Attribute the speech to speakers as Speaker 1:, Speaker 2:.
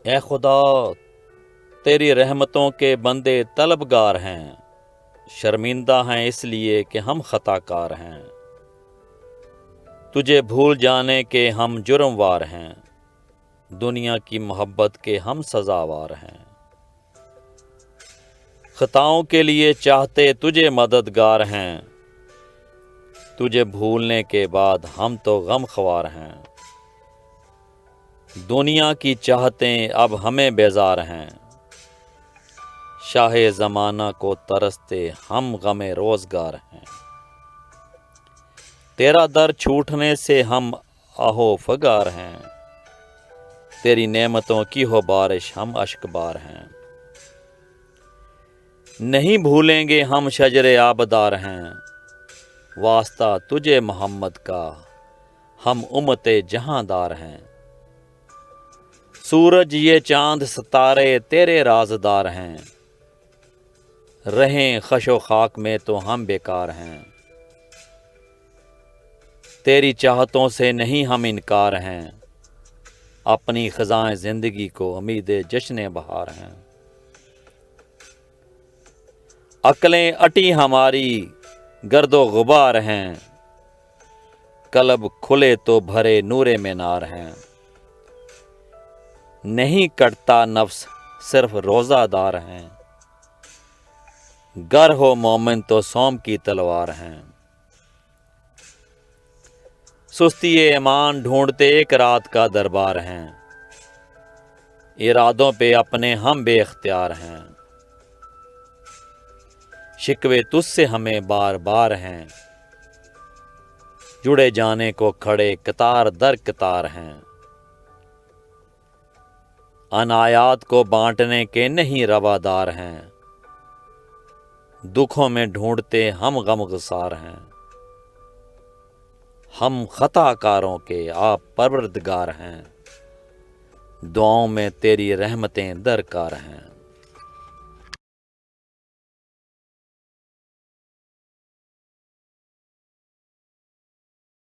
Speaker 1: اے خدا، تیری رحمتوں کے بندے طلبگار ہیں، شرمندہ ہیں اس لیے کہ ہم خطا کار ہیں، تجھے بھول جانے کے ہم جرم وار ہیں، دنیا کی محبت کے ہم سزاوار ہیں، خطاؤں کے لیے چاہتے تجھے مددگار ہیں، تجھے بھولنے کے بعد ہم تو غم خوار ہیں، دنیا کی چاہتیں اب ہمیں بیزار ہیں، شاہ زمانہ کو ترستے ہم غم روزگار ہیں، تیرا در چھوٹنے سے ہم آہو فگار ہیں، تیری نعمتوں کی ہو بارش ہم اشک بار ہیں، نہیں بھولیں گے ہم شجر آبدار ہیں، واسطہ تجھے محمد کا ہم امت جہاں دار ہیں، سورج یہ چاند ستارے تیرے رازدار ہیں، رہیں خش و خاک میں تو ہم بیکار ہیں، تیری چاہتوں سے نہیں ہم انکار ہیں، اپنی خزائیں زندگی کو امید جشن بہار ہیں، عقلیں اٹی ہماری گرد و غبار ہیں، قلب کھلے تو بھرے نور مینار ہیں، نہیں کٹتا نفس صرف روزہ دار ہیں، گر ہو مومن تو سوم کی تلوار ہیں، سستی ایمان ڈھونڈتے ایک رات کا دربار ہیں، ارادوں پہ اپنے ہم بے اختیار ہیں، شکوے تجھ سے ہمیں بار بار ہیں، جڑے جانے کو کھڑے قطار در قطار ہیں، عنایات کو بانٹنے کے نہیں روادار ہیں، دکھوں میں ڈھونڈتے ہم غم گسار ہیں، ہم خطا کاروں کے آپ پروردگار ہیں، دعاؤں میں تیری رحمتیں درکار ہیں۔